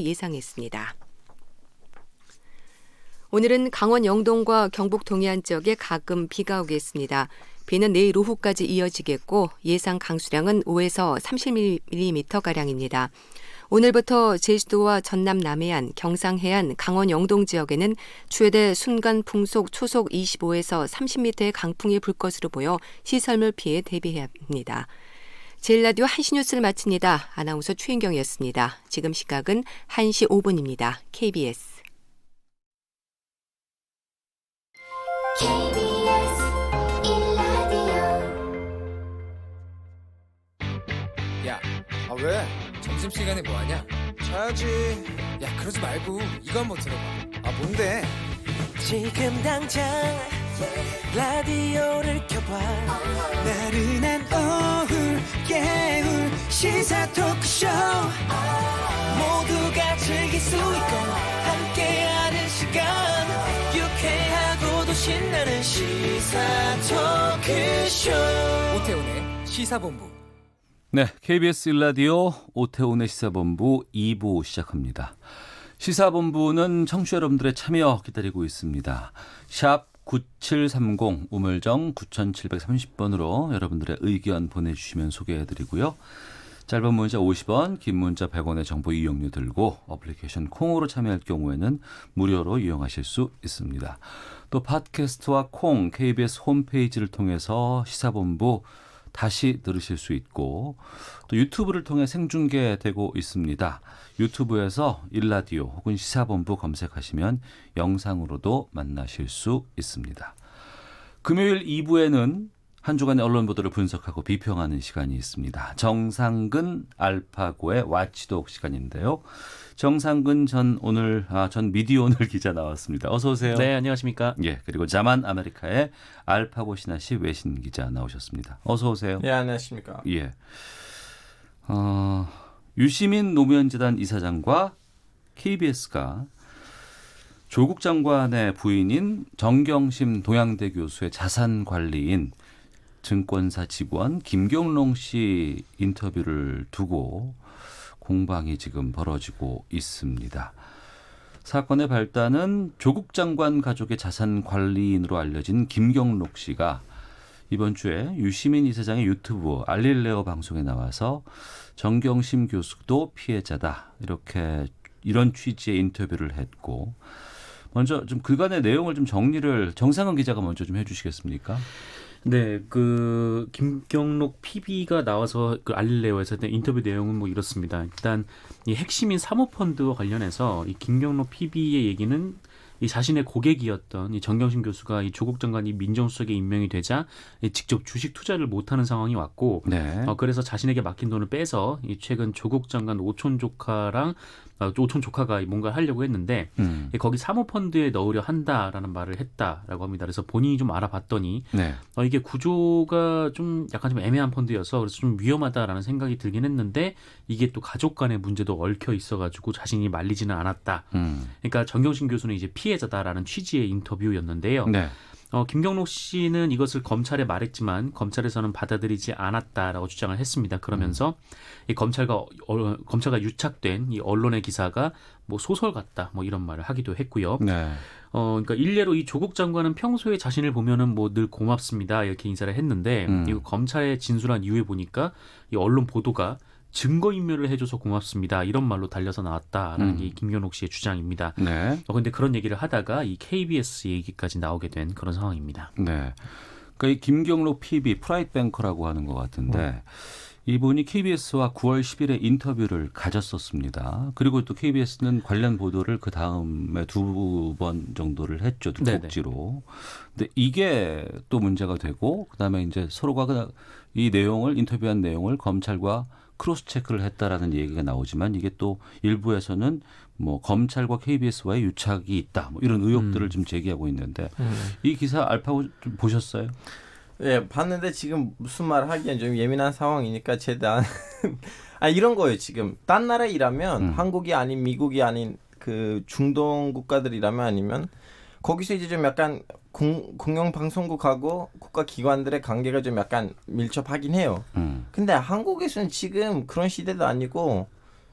예상했습니다. 오늘은 강원 영동과 경북 동해안 지역에 가끔 비가 오겠습니다. 비는 내일 오후까지 이어지겠고 예상 강수량은 5에서 30mm가량입니다. 오늘부터 제주도와 전남 남해안, 경상 해안, 강원 영동 지역에는 최대 순간 풍속 초속 25에서 30m의 강풍이 불 것으로 보여 시설물 피해 대비해야 합니다. 제일라디오 1시 뉴스를 마칩니다. 아나운서 최인경이었습니다. 지금 시각은 1시 5분입니다. KBS. 야, 왜? 점심시간에 뭐하냐? 자야지. 야, 그러지 말고 이거 한번 들어봐. 뭔데? 지금 당장 라디오를 켜봐. 나른한 오후 깨울 시사 토크쇼. 모두가 즐길 수 있고 함께하는 시간. 유쾌하고도 신나는 시사 토크쇼. 오태훈의 시사본부. 네, KBS 1라디오 오태훈의 시사본부 2부 시작합니다. 시사본부는 청취자 여러분들의 참여 기다리고 있습니다. 샵 9730 우물정 9730번으로 여러분들의 의견 보내주시면 소개해드리고요. 짧은 문자 50원, 긴 문자 100원의 정보 이용료 들고 어플리케이션 콩으로 참여할 경우에는 무료로 이용하실 수 있습니다. 또 팟캐스트와 콩, KBS 홈페이지를 통해서 시사본부 다시 들으실 수 있고 또 유튜브를 통해 생중계되고 있습니다. 유튜브에서 일라디오 혹은 시사본부 검색하시면 영상으로도 만나실 수 있습니다. 금요일 2부에는 한 주간의 언론 보도를 분석하고 비평하는 시간이 있습니다. 정상근 알파고의 와치독 시간인데요. 정상근 전 미디어오늘 기자 나왔습니다. 어서 오세요. 네, 안녕하십니까. 예, 그리고 자만 아메리카의 알파고 신하씨 외신 기자 나오셨습니다. 어서 오세요. 네, 안녕하십니까. 예. 유시민 노무현재단 이사장과 KBS가 조국 장관의 부인인 정경심 동양대 교수의 자산 관리인 증권사 직원 김경록 씨 인터뷰를 두고 공방이 지금 벌어지고 있습니다. 사건의 발단은 조국 장관 가족의 자산 관리인으로 알려진 김경록 씨가 이번 주에 유시민 이사장의 유튜브 알릴레오 방송에 나와서 정경심 교수도 피해자다 이런 취지의 인터뷰를 했고 먼저 좀 그간의 내용을 좀 정리를 정상근 기자가 먼저 좀 해주시겠습니까? 네, 그 김경록 PB가 나와서 그 알릴레오에서 인터뷰 내용은 뭐 이렇습니다. 일단 이 핵심인 사모펀드와 관련해서 이 김경록 PB의 얘기는 이 자신의 고객이었던 이 정경심 교수가 이 조국 장관이 민정수석에 임명이 되자 직접 주식 투자를 못하는 상황이 왔고, 네. 그래서 자신에게 맡긴 돈을 빼서 이 최근 조국 장관 오촌 조카가 뭔가를 하려고 했는데 거기 사모펀드에 넣으려 한다라는 말을 했다라고 합니다. 그래서 본인이 좀 알아봤더니 네. 이게 구조가 좀 약간 좀 애매한 펀드여서 그래서 좀 위험하다라는 생각이 들긴 했는데 이게 또 가족 간의 문제도 얽혀 있어가지고 자신이 말리지는 않았다. 그러니까 정경심 교수는 이제 피해자다라는 취지의 인터뷰였는데요. 네. 김경록 씨는 이것을 검찰에 말했지만 검찰에서는 받아들이지 않았다라고 주장을 했습니다. 그러면서 이 검찰과 유착된 이 언론의 기사가 뭐 소설 같다, 뭐 이런 말을 하기도 했고요. 네. 그러니까 일례로 이 조국 장관은 평소에 자신을 보면은 뭐 늘 고맙습니다 이렇게 인사를 했는데 이거 검찰에 진술한 이후에 보니까 이 언론 보도가 증거인멸을 해줘서 고맙습니다. 이런 말로 달려서 나왔다라는 게 김경록 씨의 주장입니다. 네. 그런데 그런 얘기를 하다가 이 KBS 얘기까지 나오게 된 그런 상황입니다. 네. 그러니까 이 김경록 PB 프라이드 뱅커라고 하는 것 같은데 이분이 KBS와 9월 10일에 인터뷰를 가졌었습니다. 그리고 또 KBS는 관련 보도를 그 다음에 2번 정도를 했죠. 독지로. 근데 이게 또 문제가 되고 그다음에 이제 서로가 이 내용을 인터뷰한 내용을 검찰과 크로스 체크를 했다라는 얘기가 나오지만 이게 또 일부에서는 뭐 검찰과 KBS와의 유착이 있다. 뭐 이런 의혹들을 좀 제기하고 있는데 이 기사 알파고 좀 보셨어요? 네, 봤는데 지금 무슨 말 하기엔 좀 예민한 상황이니까 최대한 이런 거예요. 지금 딴 나라에 일하면 한국이 아닌 미국이 아닌 그 중동 국가들이라면 아니면 거기서 이제 좀 약간 공영방송국하고 국가기관들의 관계가 좀 약간 밀접하긴 해요. 근데 한국에서는 지금 그런 시대도 아니고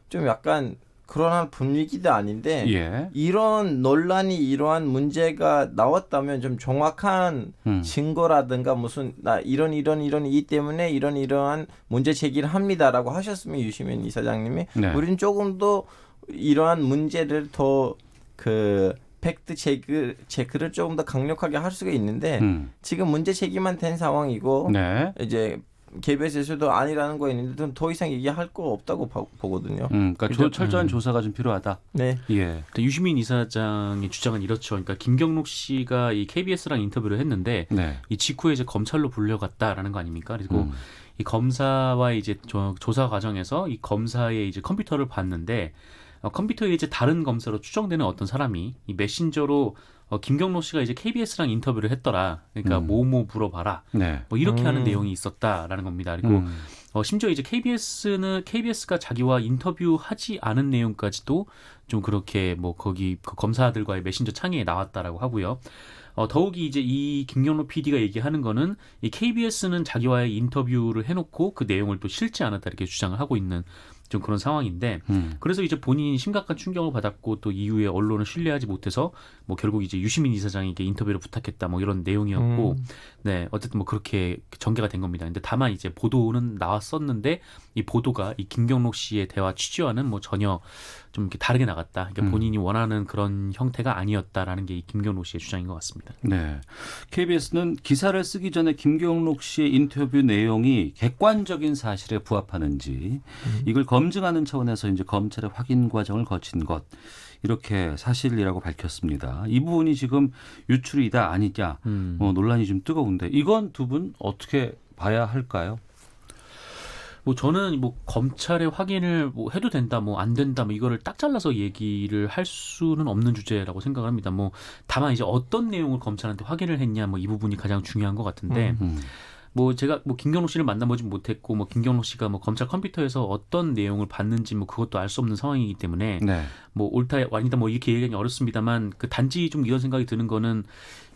좀 약간 그런 분위기도 아닌데 예. 이런 논란이 이러한 문제가 나왔다면 좀 정확한 증거라든가 무슨 나 이런 이 때문에 이러한 문제 제기를 합니다라고 하셨으면 유시민 이사장님이 네. 우리는 조금 더 이러한 문제를 더 그 팩트 체크를 조금 더 강력하게 할 수가 있는데 지금 문제 제기만 된 상황이고 네. 이제 KBS에서도 아니라는 거 있는데 더 이상 얘기할 거 없다고 보거든요. 그러니까 철저한 조사가 좀 필요하다. 네. 예. 유시민 이사장의 주장은 이렇죠. 그러니까 김경록 씨가 이 KBS랑 인터뷰를 했는데 네. 이 직후에 이제 검찰로 불려갔다라는 거 아닙니까? 그리고 이 검사와 이제 조사 과정에서 이 검사의 이제 컴퓨터를 봤는데 컴퓨터에 이제 다른 검사로 추정되는 어떤 사람이 이 메신저로 김경록 씨가 이제 KBS랑 인터뷰를 했더라. 그러니까 뭐뭐 물어봐라. 네. 뭐 이렇게 하는 내용이 있었다라는 겁니다. 그리고 심지어 이제 KBS가 자기와 인터뷰하지 않은 내용까지도 좀 그렇게 뭐 거기 그 검사들과의 메신저 창에 나왔다라고 하고요. 더욱이 이제 이 김경록 PD가 얘기하는 거는 이 KBS는 자기와의 인터뷰를 해놓고 그 내용을 또 실지 않았다 이렇게 주장을 하고 있는 좀 그런 상황인데 그래서 이제 본인이 심각한 충격을 받았고 또 이후에 언론을 신뢰하지 못해서 뭐 결국 이제 유시민 이사장에게 인터뷰를 부탁했다 뭐 이런 내용이었고 네 어쨌든 뭐 그렇게 전개가 된 겁니다. 근데 다만 이제 보도는 나왔었는데 이 보도가 이 김경록 씨의 대화 취지와는 뭐 전혀 좀 이렇게 다르게 나갔다. 그러니까 본인이 원하는 그런 형태가 아니었다라는 게 이 김경록 씨의 주장인 것 같습니다. 네. KBS는 기사를 쓰기 전에 김경록 씨의 인터뷰 내용이 객관적인 사실에 부합하는지 이걸 검증하는 차원에서 이제 검찰의 확인 과정을 거친 것 이렇게 사실이라고 밝혔습니다. 이 부분이 지금 유출이다 아니냐 논란이 좀 뜨거운데 이건 두 분 어떻게 봐야 할까요? 뭐 저는 뭐 검찰의 확인을 뭐 해도 된다, 뭐 안 된다, 뭐 이거를 딱 잘라서 얘기를 할 수는 없는 주제라고 생각을 합니다. 뭐 다만 이제 어떤 내용을 검찰한테 확인을 했냐, 뭐 이 부분이 가장 중요한 것 같은데. 뭐 제가 뭐 김경록 씨를 만나보진 못했고 뭐 김경록 씨가 뭐 검찰 컴퓨터에서 어떤 내용을 봤는지 뭐 그것도 알 수 없는 상황이기 때문에 네. 뭐 옳다 아니다 뭐 이렇게 얘기하기 어렵습니다만 그 단지 좀 이런 생각이 드는 거는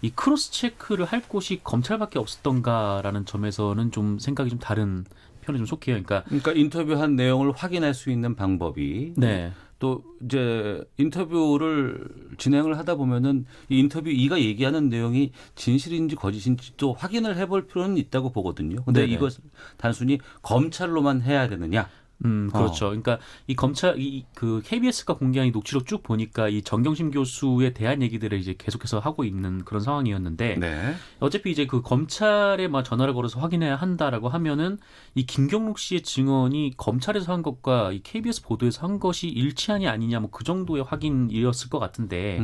이 크로스 체크를 할 곳이 검찰밖에 없었던가라는 점에서는 좀 생각이 좀 다른 편에 좀 속해요. 그러니까 인터뷰한 내용을 확인할 수 있는 방법이 네. 또 이제 인터뷰를 진행을 하다 보면은 이 인터뷰이가 얘기하는 내용이 진실인지 거짓인지 또 확인을 해볼 필요는 있다고 보거든요. 근데 네네. 이것을 단순히 검찰로만 해야 되느냐? 그렇죠. 그러니까 이 검찰 그 KBS가 공개한 이 녹취록 쭉 보니까 이 정경심 교수에 대한 얘기들을 이제 계속해서 하고 있는 그런 상황이었는데 네. 어차피 이제 그 검찰에 막 전화를 걸어서 확인해야 한다라고 하면은 이 김경록 씨의 증언이 검찰에서 한 것과 이 KBS 보도에서 한 것이 일치하냐 아니냐 뭐 그 정도의 확인이었을 것 같은데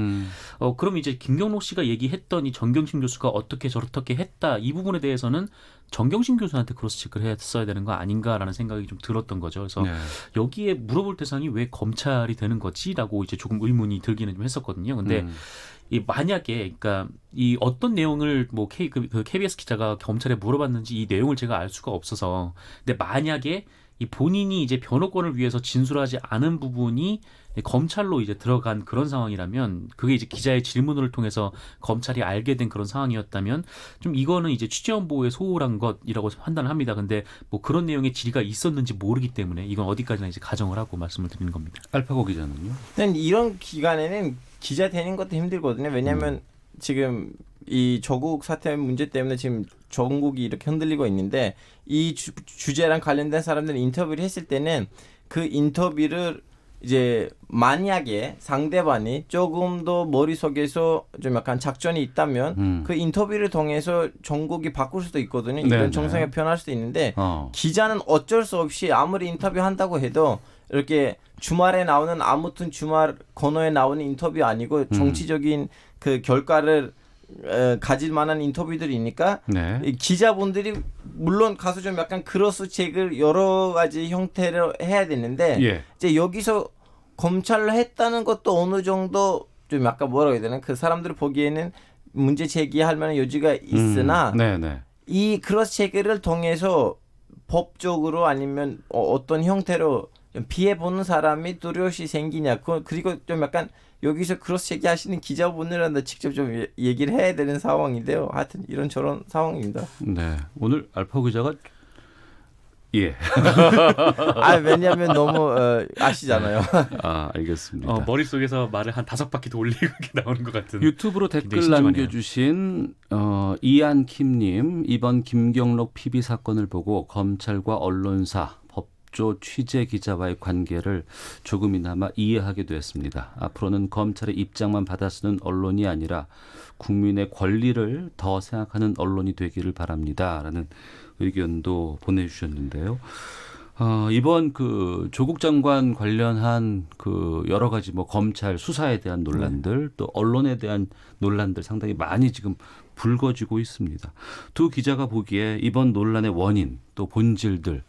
그럼 이제 김경록 씨가 얘기했던 이 정경심 교수가 어떻게 저렇게 했다 이 부분에 대해서는 정경심 교수한테 크로스 체크를 했어야 되는 거 아닌가라는 생각이 좀 들었던 거죠. 그래서 네. 여기에 물어볼 대상이 왜 검찰이 되는 거지라고 이제 조금 의문이 들기는 좀 했었거든요. 근데 이 만약에 그러니까 이 어떤 내용을 뭐 그 KBS 기자가 검찰에 물어봤는지 이 내용을 제가 알 수가 없어서 근데 만약에 이 본인이 이제 변호권을 위해서 진술하지 않은 부분이 검찰로 이제 들어간 그런 상황이라면 그게 이제 기자의 질문을 통해서 검찰이 알게 된 그런 상황이었다면 좀 이거는 이제 취재원 보호에 소홀한 것이라고 판단을 합니다. 근데 뭐 그런 내용의 질의가 있었는지 모르기 때문에 이건 어디까지나 이제 가정을 하고 말씀을 드리는 겁니다. 알파고 기자는요? 이런 기간에는 기자 되는 것도 힘들거든요. 왜냐하면 지금 이 조국 사태 문제 때문에 지금 전국이 이렇게 흔들리고 있는데 이 주제랑 관련된 사람들이 인터뷰를 했을 때는 그 인터뷰를 이제 만약에 상대방이 조금 더 머릿속에서 좀 약간 작전이 있다면 그 인터뷰를 통해서 전국이 바꿀 수도 있거든요. 이런 네네. 정상에 변할 수도 있는데 기자는 어쩔 수 없이 아무리 인터뷰한다고 해도 이렇게 주말에 나오는 아무튼 주말 코너에 나오는 인터뷰 아니고 정치적인 그 결과를 가질 만한 인터뷰들이니까 네. 이 기자분들이 물론 가서 좀 약간 크로스 체크를 여러 가지 형태로 해야 되는데 예. 이제 여기서 검찰로 했다는 것도 어느 정도 좀 약간 뭐라고 해야 되나 그 사람들 보기에는 문제 제기할 만한 여지가 있으나 네네. 이 크로스 체크를 통해서 법적으로 아니면 어떤 형태로 좀 피해 보는 사람이 뚜렷이 생기냐 그리고 좀 약간 여기서 크로스 얘기하시는 기자분들한테 직접 좀 얘기를 해야 되는 상황인데요. 하여튼 이런 저런 상황입니다. 네. 오늘 알파고 기자가 예. 아 왜냐하면 너무 아시잖아요. 아, 알겠습니다. 머릿속에서 말을 한 5바퀴 돌리고 이렇게 나오는 것 같은. 유튜브로 굉장히 댓글 신중하네요. 남겨주신 이안킴님, 이번 김경록 PB 사건을 보고 검찰과 언론사, 법조 취재 기자와의 관계를 조금이나마 이해하게 되었습니다. 앞으로는 검찰의 입장만 받아 쓰는 언론이 아니라 국민의 권리를 더 생각하는 언론이 되기를 바랍니다라는 의견도 보내주셨는데요. 이번 그 조국 장관 관련한 그 여러 가지 뭐 검찰 수사에 대한 논란들 또 언론에 대한 논란들 상당히 많이 지금 불거지고 있습니다. 두 기자가 보기에 이번 논란의 원인 또 본질들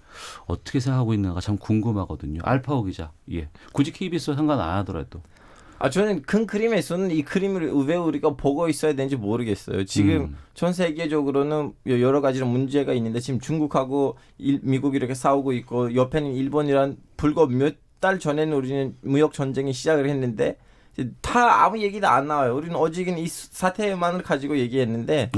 어떻게 생각하고 있는가 참 궁금하거든요. 알파오 기자, 예, 굳이 KBS와 상관 안 하더라도. 저는 큰 그림에서는 이 그림을 왜 우리가 보고 있어야 되는지 모르겠어요. 지금 전 세계적으로는 여러 가지 문제가 있는데 지금 중국하고 미국이 이렇게 싸우고 있고 옆에는 일본이란 불과 몇 달 전에는 우리는 무역 전쟁이 시작을 했는데 다 아무 얘기도 안 나와요. 우리는 오직은 이 사태만을 가지고 얘기했는데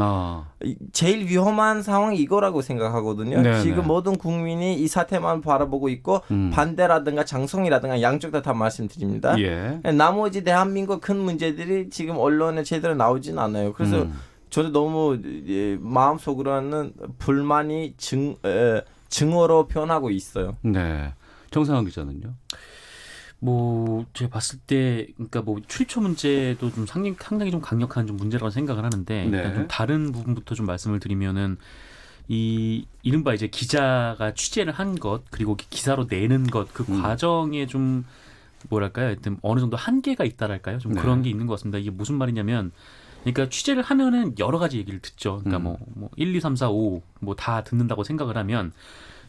제일 위험한 상황이 이거라고 생각하거든요. 네네. 지금 모든 국민이 이 사태만 바라보고 있고 반대라든가 장성이라든가 양쪽 다 말씀드립니다. 예. 나머지 대한민국 큰 문제들이 지금 언론에 제대로 나오진 않아요. 그래서 저도 너무 마음속으로는 불만이 증오로 변하고 있어요. 네. 정상환 기자는요? 뭐 제가 봤을 때 그러니까 뭐 출입처 문제도 좀 상당히 좀 강력한 좀 문제라고 생각을 하는데 네. 일단 좀 다른 부분부터 좀 말씀을 드리면은 이 이른바 이제 기자가 취재를 한 것 그리고 기사로 내는 것 그 과정에 좀 뭐랄까요? 하여튼 어느 정도 한계가 있다랄까요? 좀 네. 그런 게 있는 것 같습니다. 이게 무슨 말이냐면 그러니까 취재를 하면은 여러 가지 얘기를 듣죠. 그러니까 뭐 1, 2, 3, 4, 5 뭐 다 듣는다고 생각을 하면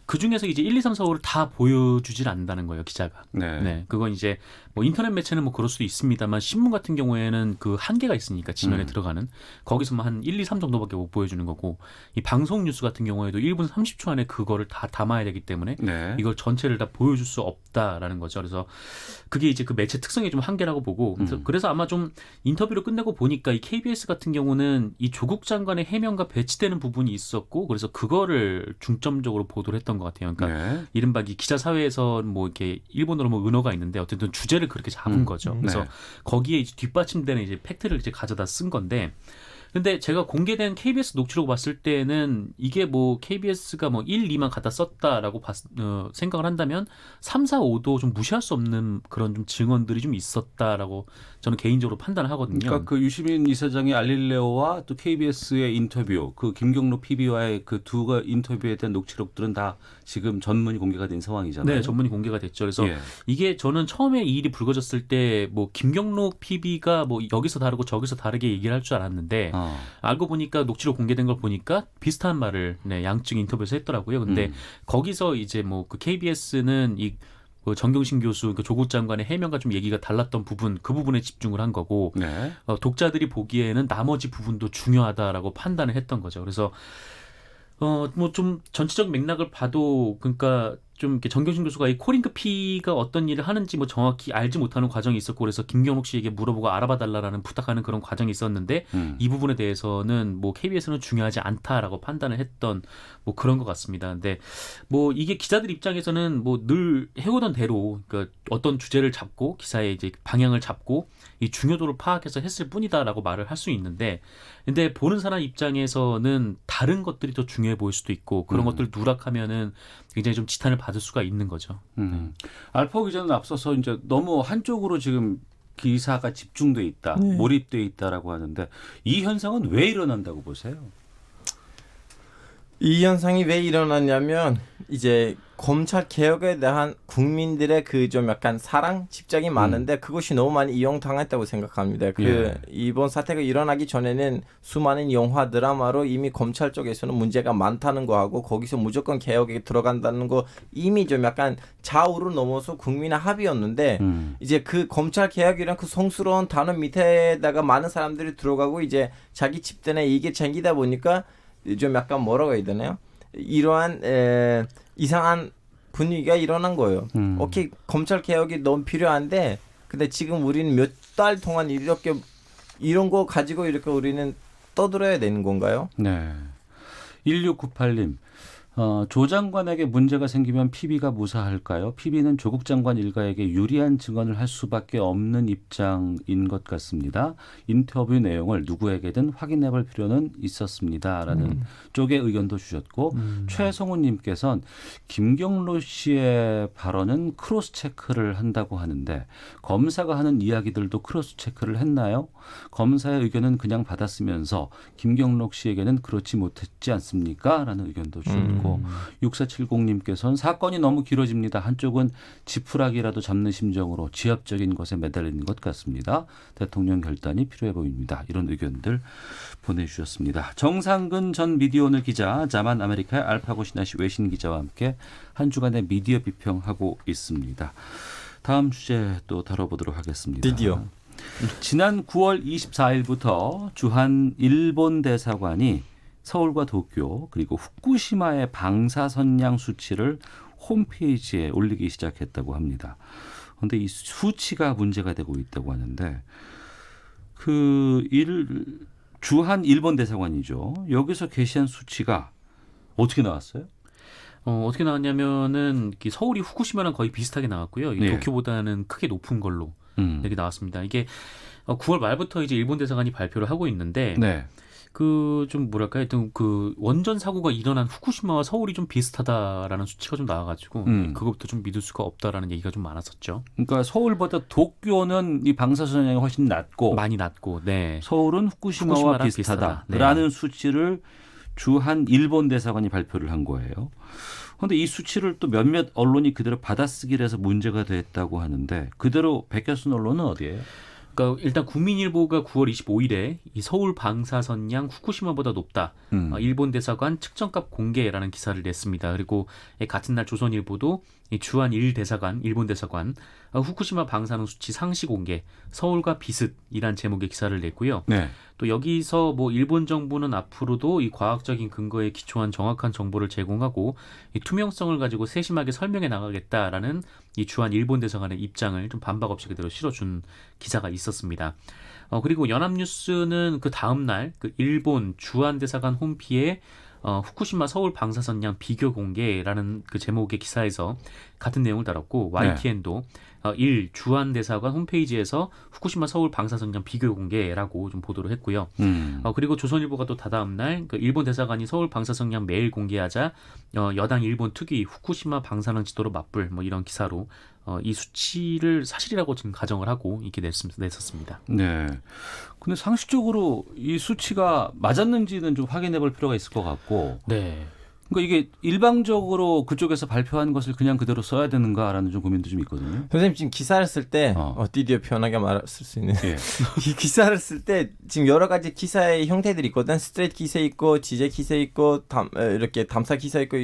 그 중에서 이제 1, 2, 3, 4, 5를 다 보여주질 않는다는 거예요, 기자가. 네. 그건 이제 뭐 인터넷 매체는 뭐 그럴 수도 있습니다만 신문 같은 경우에는 그 한계가 있으니까 지면에 들어가는 거기서만 한 1, 2, 3 정도밖에 못 보여주는 거고 이 방송 뉴스 같은 경우에도 1분 30초 안에 그거를 다 담아야 되기 때문에 네. 이걸 전체를 다 보여줄 수 없다라는 거죠. 그래서 그게 이제 그 매체 특성의 좀 한계라고 보고 그래서 아마 좀 인터뷰를 끝내고 보니까 이 KBS 같은 경우는 이 조국 장관의 해명과 배치되는 부분이 있었고 그래서 그거를 중점적으로 보도를 했던 것 같아요. 그러니까 네. 이른바 이 기자 사회에서 뭐 이렇게 일본어로 뭐 은어가 있는데 어쨌든 주제를 그렇게 잡은 거죠. 그래서 네. 거기에 이제 뒷받침되는 이제 팩트를 이제 가져다 쓴 건데. 근데 제가 공개된 KBS 녹취록 봤을 때는 이게 뭐 KBS가 뭐 1, 2만 갖다 썼다라고 생각을 한다면 3, 4, 5도 좀 무시할 수 없는 그런 좀 증언들이 좀 있었다라고 저는 개인적으로 판단을 하거든요. 그러니까 그 유시민 이사장의 알릴레오와 또 KBS의 인터뷰, 그 김경록 PB와의 그 두 인터뷰에 대한 녹취록들은 다 지금 전문이 공개가 된 상황이잖아요. 네, 전문이 공개가 됐죠. 그래서 예. 이게 저는 처음에 이 일이 불거졌을 때 뭐 김경록 PB가 뭐 여기서 다르고 저기서 다르게 얘기를 할 줄 알았는데 알고 보니까 녹취록 공개된 걸 보니까 비슷한 말을 양측 인터뷰에서 했더라고요. 근데 거기서 이제 뭐 그 KBS는 그 정경심 교수, 그 조국 장관의 해명과 좀 얘기가 달랐던 부분, 그 부분에 집중을 한 거고 네. 독자들이 보기에는 나머지 부분도 중요하다라고 판단을 했던 거죠. 그래서 뭐 좀 전체적 맥락을 봐도 그러니까 좀 이렇게 정경심 교수가 이 코링크 P가 어떤 일을 하는지 뭐 정확히 알지 못하는 과정이 있었고 그래서 김경록 씨에게 물어보고 알아봐 달라라는 부탁하는 그런 과정이 있었는데 이 부분에 대해서는 뭐 KBS는 중요하지 않다라고 판단을 했던 뭐 그런 것 같습니다. 근데 뭐 이게 기자들 입장에서는 뭐 늘 해오던 대로 그러니까 어떤 주제를 잡고 기사의 이제 방향을 잡고 이 중요도를 파악해서 했을 뿐이다라고 말을 할 수 있는데 근데 보는 사람 입장에서는 다른 것들이 더 중요해 보일 수도 있고 그런 것들 누락하면은 굉장히 좀 지탄을 받을 수가 있는 거죠. 알파오 기자는 앞서서 이제 너무 한쪽으로 지금 기사가 집중돼 있다, 몰입돼 있다라고 하는데 이 현상은 왜 일어난다고 보세요? 이 현상이 왜 일어났냐면 이제 검찰 개혁에 대한 국민들의 그 좀 약간 사랑 집착이 많은데 그것이 너무 많이 이용당했다고 생각합니다. 이번 사태가 일어나기 전에는 수많은 영화 드라마로 이미 검찰 쪽에서는 문제가 많다는 거 하고 거기서 무조건 개혁에 들어간다는 거 이미 좀 약간 좌우로 넘어서 국민의 합의였는데 이제 그 검찰 개혁이란 그 성스러운 단어 밑에다가 많은 사람들이 들어가고 이제 자기 집단에 이게 챙기다 보니까 좀 약간 뭐라고 해야 되나요? 이러한 이상한 분위기가 일어난 거예요. 오케이, 검찰 개혁이 너무 필요한데 근데 지금 우리는 몇 달 동안 이렇게 이런 거 가지고 이렇게 우리는 떠들어야 되는 건가요? 네. 1698님. 조 장관에게 문제가 생기면 PB가 무사할까요? PB는 조국 장관 일가에게 유리한 증언을 할 수밖에 없는 입장인 것 같습니다. 인터뷰 내용을 누구에게든 확인해 볼 필요는 있었습니다라는 쪽의 의견도 주셨고 최성훈 님께서는 김경로 씨의 발언은 크로스 체크를 한다고 하는데 검사가 하는 이야기들도 크로스 체크를 했나요? 검사의 의견은 그냥 받았으면서 김경록 씨에게는 그렇지 못했지 않습니까? 라는 의견도 주셨고 6470님께서는 사건이 너무 길어집니다. 한쪽은 지푸라기라도 잡는 심정으로 지엽적인 것에 매달리는 것 같습니다. 대통령 결단이 필요해 보입니다. 이런 의견들 보내주셨습니다. 정상근 전 미디어오늘 기자, 자만 아메리카의 알파고 신하시 외신 기자와 함께 한 주간의 미디어 비평하고 있습니다. 다음 주제 또 다뤄보도록 하겠습니다. 드디어. 지난 9월 24일부터 주한 일본 대사관이 서울과 도쿄 그리고 후쿠시마의 방사선량 수치를 홈페이지에 올리기 시작했다고 합니다. 그런데 이 수치가 문제가 되고 있다고 하는데 주한 일본 대사관이죠. 여기서 게시한 수치가 어떻게 나왔어요? 어떻게 나왔냐면은 서울이 후쿠시마랑 거의 비슷하게 나왔고요. 네. 도쿄보다는 크게 높은 걸로 이렇게 나왔습니다. 이게 9월 말부터 이제 일본 대사관이 발표를 하고 있는데 네. 좀 뭐랄까 하여튼 원전 사고가 일어난 후쿠시마와 서울이 좀 비슷하다라는 수치가 좀 나와가지고 그것부터 좀 믿을 수가 없다라는 얘기가 좀 많았었죠. 그러니까 서울보다 도쿄는 이 방사선량이 훨씬 낮고 많이 낮고, 네. 서울은 후쿠시마와 후쿠시마랑 비슷하다라는 네. 수치를 주한 일본 대사관이 발표를 한 거예요. 그런데 이 수치를 또 몇몇 언론이 그대로 받아쓰기를 해서 문제가 됐다고 하는데 그대로 베껴쓴 언론은 어디예요? 그러니까 일단 국민일보가 9월 25일에 이 서울 방사선량 후쿠시마보다 높다. 일본 대사관 측정값 공개라는 기사를 냈습니다. 그리고 같은 날 조선일보도 이 주한 일본 대사관 후쿠시마 방사능 수치 상시 공개, 서울과 비슷이란 제목의 기사를 냈고요. 네. 또 여기서 일본 정부는 앞으로도 이 과학적인 근거에 기초한 정확한 정보를 제공하고 이 투명성을 가지고 세심하게 설명해 나가겠다라는 이 주한 일본 대사관의 입장을 좀 반박 없이 그대로 실어준 기사가 있었습니다. 그리고 연합뉴스는 그 다음 날 일본 주한 대사관 홈피에 후쿠시마 서울 방사선량 비교 공개라는 그 제목의 기사에서 같은 내용을 다뤘고 YTN도 주한 대사관 홈페이지에서 후쿠시마 서울 방사선량 비교 공개라고 좀 보도를 했고요. 그리고 조선일보가 또 다다음 날 일본 대사관이 서울 방사선량 매일 공개하자 여당 일본 특위 후쿠시마 방사능 지도로 맞불 이런 기사로 이 수치를 사실이라고 지금 가정을 하고 이렇게 냈었습니다. 네. 근데 상식적으로 이 수치가 맞았는지는 좀 확인해 볼 필요가 있을 것 같고. 네. 그러니까 이게 일방적으로 그쪽에서 발표한 것을 그냥 그대로 써야 되는가라는 좀 고민도 좀 있거든요. 선생님 지금 기사를 쓸 때 드디어 편하게 쓸 수 있는 예. 이 기사를 쓸 때 지금 여러 가지 기사의 형태들이 있거든. 스트레이트 기사 있고 지제 기사 있고 이렇게 담사 기사 있고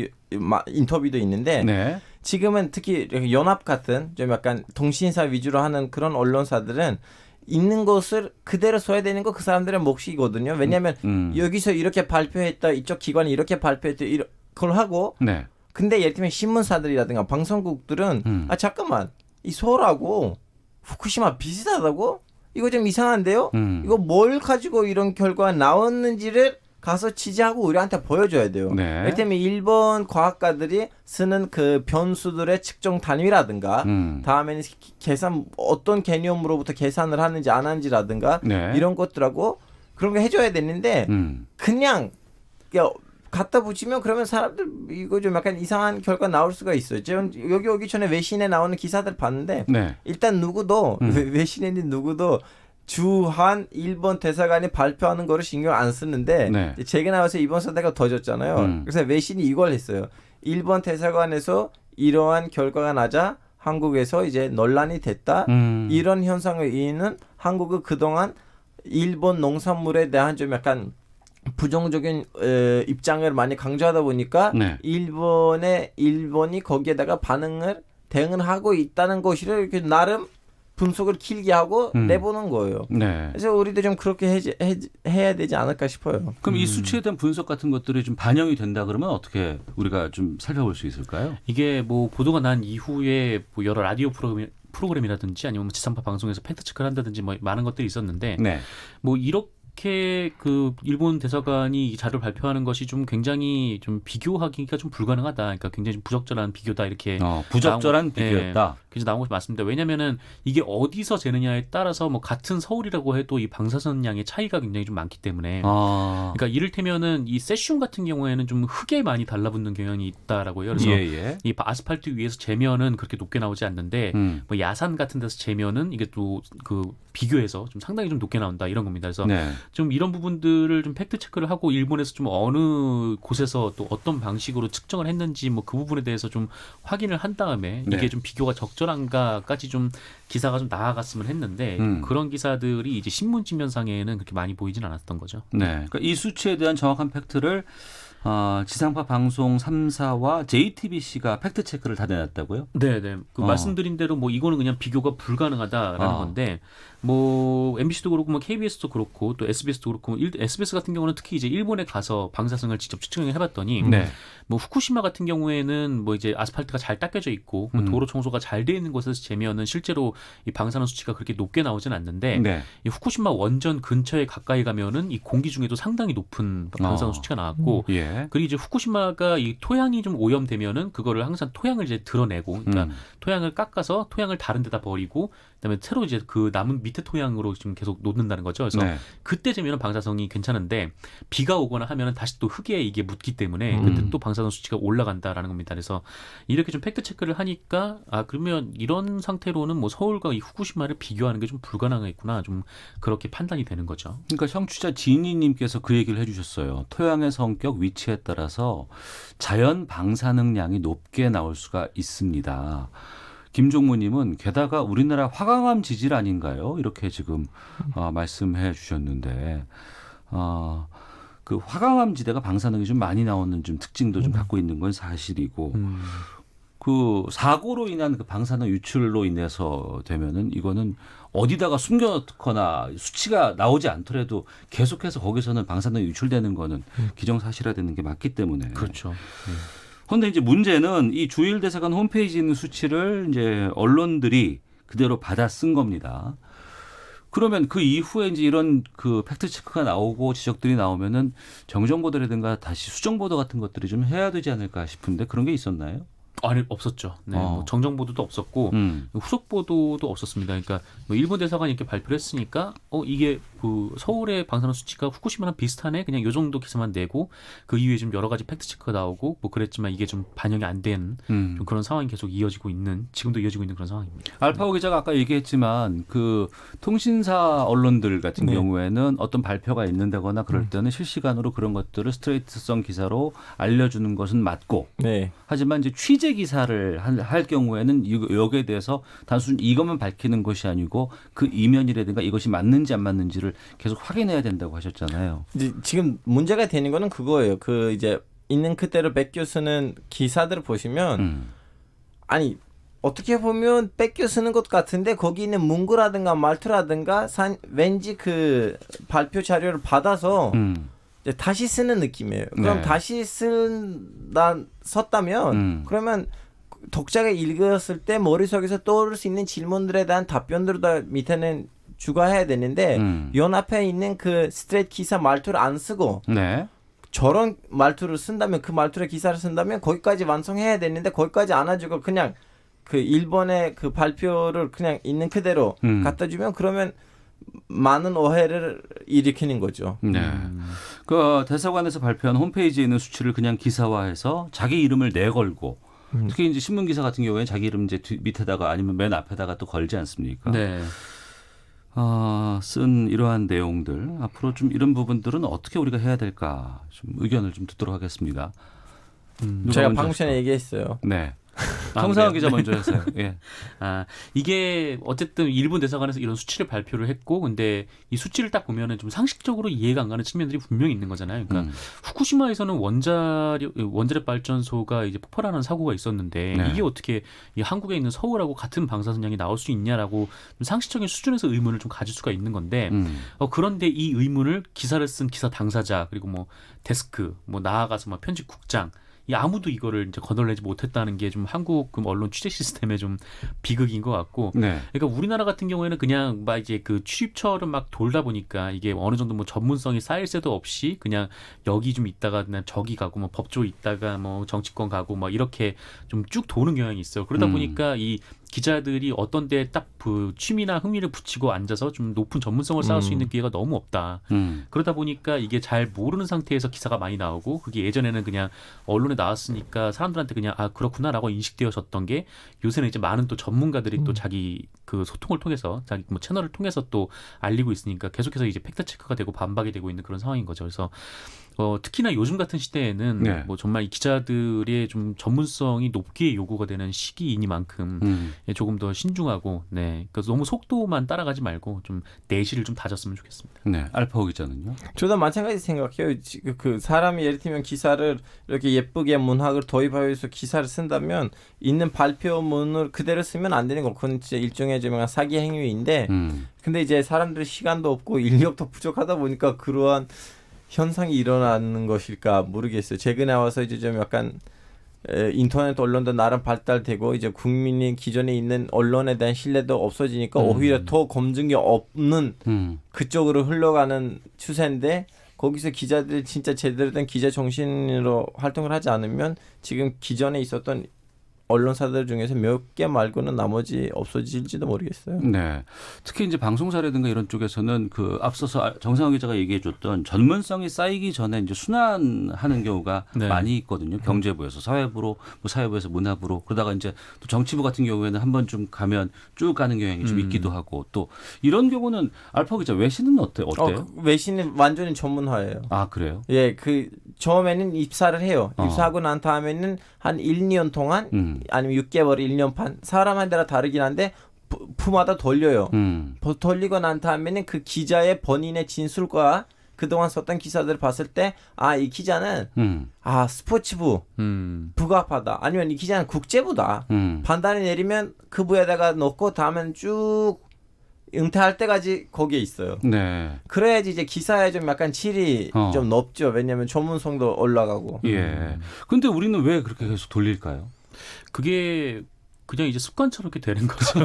인터뷰도 있는데 네. 지금은 특히 연합 같은 좀 약간 통신사 위주로 하는 그런 언론사들은 있는 것을 그대로 써야 되는 거 그 사람들의 몫이거든요. 왜냐하면 여기서 이렇게 발표했다, 이쪽 기관이 이렇게 발표했다, 그걸 하고. 네. 근데 예를 들면 신문사들이라든가 방송국들은 잠깐만 이 서울하고 후쿠시마 비슷하다고? 이거 좀 이상한데요? 이거 뭘 가지고 이런 결과가 나왔는지를 가서 취재하고 우리한테 보여줘야 돼요. 네. 예를 들면 일본 과학가들이 쓰는 그 변수들의 측정 단위라든가 다음에는 계산 어떤 개념으로부터 계산을 하는지 안 하는지라든가 네. 이런 것들하고 그런 거 해줘야 되는데 그냥 갖다 붙이면 그러면 사람들 이거 좀 약간 이상한 결과 나올 수가 있어요. 제가 여기 오기 전에 외신에 나오는 기사들 봤는데 네. 일단 누구도 외신에 있는 누구도 주한 일본 대사관이 발표하는 거를 신경 안 쓰는데 네. 제가 나와서 이번 사태가 터졌잖아요. 그래서 외신이 이걸 했어요. 일본 대사관에서 이러한 결과가 나자 한국에서 이제 논란이 됐다. 이런 현상을 이유는 한국은 그동안 일본 농산물에 대한 좀 약간 부정적인 입장을 많이 강조하다 보니까 네. 일본이 거기에다가 대응을 하고 있다는 것이를 이렇게 나름 분석을 길게 하고 내보는 거예요. 네. 그래서 우리도 좀 그렇게 해야 되지 않을까 싶어요. 그럼 이 수치에 대한 분석 같은 것들이 좀 반영이 된다 그러면 어떻게 우리가 좀 살펴볼 수 있을까요? 이게 보도가 난 이후에 여러 라디오 프로그램이라든지 아니면 지상파 방송에서 팩트 체크를 한다든지 많은 것들이 있었는데 네. 이렇게 그 일본 대사관이 이 자료를 발표하는 것이 좀 굉장히 좀 비교하기가 좀 불가능하다. 그러니까 굉장히 좀 부적절한 비교다 이렇게 부적절한 나온- 예. 비교였다. 그래서 나온 것이 맞습니다. 왜냐면은 이게 어디서 재느냐에 따라서 뭐 같은 서울이라고 해도 이 방사선량의 차이가 굉장히 좀 많기 때문에 그러니까 이를테면은 이 세슘 같은 경우에는 좀 흙에 많이 달라붙는 경향이 있다라고 해요. 그래서 예. 이 아스팔트 위에서 재면은 그렇게 높게 나오지 않는데 뭐 야산 같은 데서 재면은 이게 또 그 비교해서 좀 상당히 좀 높게 나온다 이런 겁니다. 그래서 네. 좀 이런 부분들을 좀 팩트 체크를 하고 일본에서 좀 어느 곳에서 또 어떤 방식으로 측정을 했는지 뭐 그 부분에 대해서 좀 확인을 한 다음에 네. 이게 좀 비교가 적절한가까지 좀 기사가 좀 나아갔으면 했는데 그런 기사들이 이제 신문 지면상에는 그렇게 많이 보이진 않았던 거죠. 네. 그러니까 이 수치에 대한 정확한 팩트를 지상파 방송 3사와 JTBC가 팩트 체크를 다 내놨다고요? 네네. 그 말씀드린 대로 뭐 이거는 그냥 비교가 불가능하다라는 건데 뭐 MBC도 그렇고 뭐 KBS도 그렇고 또 SBS도 그렇고 SBS 같은 경우는 특히 이제 일본에 가서 방사성을 직접 측정해 봤더니 뭐 후쿠시마 같은 경우에는 뭐 이제 아스팔트가 잘 닦여져 있고 뭐 도로 청소가 잘 돼 있는 곳에서 재면은 실제로 이 방사능 수치가 그렇게 높게 나오진 않는데 이 후쿠시마 원전 근처에 가까이 가면은 이 공기 중에도 상당히 높은 방사능 수치가 나왔고 그리고 이제 후쿠시마가 이 토양이 좀 오염되면은 그거를 항상 토양을 이제 드러내고 그러니까 토양을 깎아서 토양을 다른 데다 버리고 그다음에 새로 이제 그 남은 밑에 토양으로 지금 계속 놓는다는 거죠. 그래서 그때 재면은 방사성이 괜찮은데 비가 오거나 하면은 다시 또 흙에 이게 묻기 때문에 그때 또 방사성 수치가 올라간다라는 겁니다. 그래서 이렇게 좀 팩트 체크를 하니까 그러면 이런 상태로는 뭐 서울과 이 후쿠시마를 비교하는 게 좀 불가능했구나 좀 그렇게 판단이 되는 거죠. 그러니까 청취자 지니님께서 그 얘기를 해주셨어요. 토양의 성격, 위치에 따라서 자연 방사능량이 높게 나올 수가 있습니다. 김종무님은 게다가 우리나라 화강암 지질 아닌가요? 이렇게 지금 말씀해 주셨는데 그 화강암 지대가 방사능이 좀 많이 나오는 좀 특징도 좀 갖고 있는 건 사실이고 그 사고로 인한 그 방사능 유출로 인해서 되면은 이거는 어디다가 숨겨놓거나 수치가 나오지 않더라도 계속해서 거기서는 방사능이 유출되는 거는 기정사실화되는 게 맞기 때문에 그렇죠. 그런데 이제 문제는 이 주일 대사관 홈페이지에 있는 수치를 이제 언론들이 그대로 받아 쓴 겁니다. 그러면 그 이후에 이제 이런 그 팩트 체크가 나오고 지적들이 나오면은 정정 보도라든가 다시 수정 보도 같은 것들이 좀 해야 되지 않을까 싶은데 그런 게 있었나요? 아니 없었죠. 네, 뭐 정정 보도도 없었고 후속 보도도 없었습니다. 그러니까 뭐 일본 대사관이 이렇게 발표를 했으니까 이게 그 서울의 방사능 수치가 후쿠시마랑 비슷하네. 그냥 요 정도 기사만 내고 그 이후에 좀 여러 가지 팩트 체크가 나오고 뭐 그랬지만 이게 좀 반영이 안 된 좀 그런 상황이 계속 이어지고 있는 지금도 이어지고 있는 그런 상황입니다. 알파고 기자가 아까 얘기했지만 그 통신사 언론들 같은 경우에는 어떤 발표가 있는다거나 그럴 때는 실시간으로 그런 것들을 스트레이트성 기사로 알려주는 것은 맞고 하지만 이제 취재 기사를 할 경우에는 여기에 대해서 단순 이것만 밝히는 것이 아니고 그 이면이라든가 이것이 맞는지 안 맞는지를 계속 확인해야 된다고 하셨잖아요. 지금 문제가 되는 거는 그거예요. 그 이제 있는 그대로 뺏겨 쓰는 기사들을 보시면 아니 어떻게 보면 뺏겨 쓰는 것 같은데 거기 있는 문구라든가 말투라든가 왠지 그 발표 자료를 받아서 이제 다시 쓰는 느낌이에요. 그럼 다시 썼다면 그러면 독자가 읽었을 때 머릿속에서 떠오를 수 있는 질문들에 대한 답변들을 다 밑에는 추가해야 되는데 연 앞에 있는 그 스트레이트 기사 말투를 안 쓰고 저런 말투를 쓴다면 그 말투의 기사를 쓴다면 거기까지 완성해야 되는데 거기까지 안 해주고 그냥 그 일본의 그 발표를 그냥 있는 그대로 갖다 주면 그러면 많은 오해를 일으키는 거죠. 그 대사관에서 발표한 홈페이지에 있는 수치를 그냥 기사화해서 자기 이름을 내걸고 특히 이제 신문 기사 같은 경우에 자기 이름 이제 밑에다가 아니면 맨 앞에다가 또 걸지 않습니까? 쓴 이러한 내용들 앞으로 좀 이런 부분들은 어떻게 우리가 해야 될까 좀 의견을 좀 듣도록 하겠습니다. 제가 방금 전에 얘기했어요. 네. 정상환 기자 먼저 하세요. 예. 이게 어쨌든 일본 대사관에서 이런 수치를 발표를 했고, 근데 이 수치를 딱 보면은 좀 상식적으로 이해가 안 가는 측면들이 분명히 있는 거잖아요. 그러니까 후쿠시마에서는 원자력 발전소가 이제 폭발하는 사고가 있었는데 이게 어떻게 이 한국에 있는 서울하고 같은 방사선량이 나올 수 있냐라고 좀 상식적인 수준에서 의문을 좀 가질 수가 있는 건데, 그런데 이 의문을 기사를 쓴 기사 당사자 그리고 뭐 데스크, 뭐 나아가서 뭐 편집국장 이 아무도 이거를 이제 거덜내지 못했다는 게 좀 한국 그 언론 취재 시스템의 좀 비극인 것 같고. 네. 그러니까 우리나라 같은 경우에는 그냥 막 이제 그 출입처를 막 돌다 보니까 이게 어느 정도 뭐 전문성이 쌓일 새도 없이 그냥 여기 좀 있다가 그냥 저기 가고 뭐 법조 있다가 뭐 정치권 가고 막 이렇게 좀 쭉 도는 경향이 있어요. 그러다 보니까 이 기자들이 어떤 데에 딱 그 취미나 흥미를 붙이고 앉아서 좀 높은 전문성을 쌓을 수 있는 기회가 너무 없다. 그러다 보니까 이게 잘 모르는 상태에서 기사가 많이 나오고 그게 예전에는 그냥 언론에 나왔으니까 사람들한테 그냥 아 그렇구나라고 인식되어졌던 게 요새는 이제 많은 또 전문가들이 또 자기 그 소통을 통해서 자기 뭐 채널을 통해서 또 알리고 있으니까 계속해서 이제 팩트 체크가 되고 반박이 되고 있는 그런 상황인 거죠. 그래서 특히나 요즘 같은 시대에는 네. 뭐 정말 이 기자들의 좀 전문성이 높게 요구가 되는 시기이니만큼 조금 더 신중하고 네, 그래서 너무 속도만 따라가지 말고 좀 내실을 좀 다졌으면 좋겠습니다. 네. 알파고 기자는요? 저도 마찬가지 생각해요. 지금 그 사람이 예를 들면 기사를 이렇게 예쁘게 문학을 도입하기 위해서 기사를 쓴다면 있는 발표문을 그대로 쓰면 안 되는 거. 그건 진짜 일종의 좀 사기 행위인데 근데 이제 사람들 시간도 없고 인력도 부족하다 보니까 그러한 현상이 일어나는 것일까 모르겠어요. 최근에 와서 이제 좀 약간 인터넷 언론도 나름 발달되고 이제 국민이 기존에 있는 언론에 대한 신뢰도 없어지니까 오히려 더 검증이 없는 그쪽으로 흘러가는 추세인데 거기서 기자들이 진짜 제대로 된 기자 정신으로 활동을 하지 않으면 지금 기존에 있었던 언론사들 중에서 몇 개 말고는 나머지 없어질지도 모르겠어요. 네. 특히 이제 방송사라든가 이런 쪽에서는 그 앞서서 정상훈 기자가 얘기해줬던 전문성이 쌓이기 전에 이제 순환하는 경우가 네. 많이 있거든요. 경제부에서 사회부로, 뭐 사회부에서 문화부로 그러다가 이제 또 정치부 같은 경우에는 한 번쯤 가면 쭉 가는 경향이 좀 있기도 하고 또 이런 경우는 알파 기자 외신은 어때요? 그 외신은 완전히 전문화예요. 아 그래요? 예, 그 처음에는 입사를 해요. 입사하고 난 다음에는 한 1, 2년 동안 아니면 6개월, 1년 반 사람에 따라 다르긴 한데 부마다 돌려요. 돌리고 난 다음에는 그 기자의 본인의 진술과 그동안 썼던 기사들을 봤을 때 아, 이 기자는 스포츠부 부가파다. 아니면 이 기자는 국제부다. 판단을 내리면 그 부에다가 넣고 다음엔 쭉 은퇴할 때까지 거기에 있어요. 네. 그래야지 이제 기사에 좀 약간 질이 좀 높죠. 왜냐하면 전문성도 올라가고. 예. 근데 우리는 왜 그렇게 계속 돌릴까요? 그게 그냥 이제 습관처럼 이렇게 되는 거죠.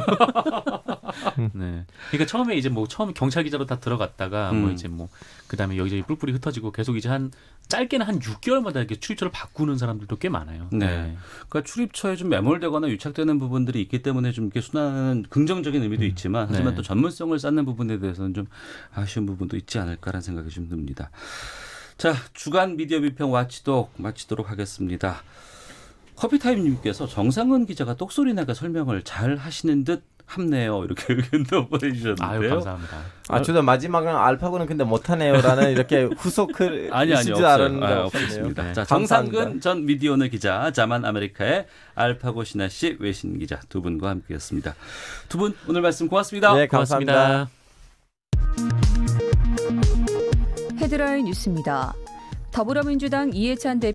네. 그러니까 처음에 이제 뭐 처음에 경찰 기자로 다 들어갔다가 뭐 이제 뭐 그다음에 여기저기 뿔뿔이 흩어지고 계속 이제 한 짧게는 한 6개월마다 이렇게 출입처를 바꾸는 사람들도 꽤 많아요. 네. 그러니까 출입처에 좀 매몰되거나 유착되는 부분들이 있기 때문에 좀 이렇게 순환하는 긍정적인 의미도 있지만 하지만 네. 또 전문성을 쌓는 부분에 대해서는 좀 아쉬운 부분도 있지 않을까라는 생각이 좀 듭니다. 자, 주간 미디어 비평 와치독 마치도록 하겠습니다. 커피타임님께서 정상은 기자가 똑소리나게 설명을 잘 하시는 듯 합네요. 이렇게 의견도 보내주셨는데요. 아유 감사합니다. 저도 마지막은 알파고는 근데 못하네요라는 이렇게 후속글 아니 있을 없어요. 알았는데 없습니다. 네. 자, 감사합니다. 정상근 전 미디어오늘 기자, 자만 아메리카의 알파고 신하 씨 외신 기자 두 분과 함께했습니다. 두 분 오늘 말씀 고맙습니다. 네, 감사합니다. 헤드라인 뉴스입니다. 더불어민주당 이해찬 대표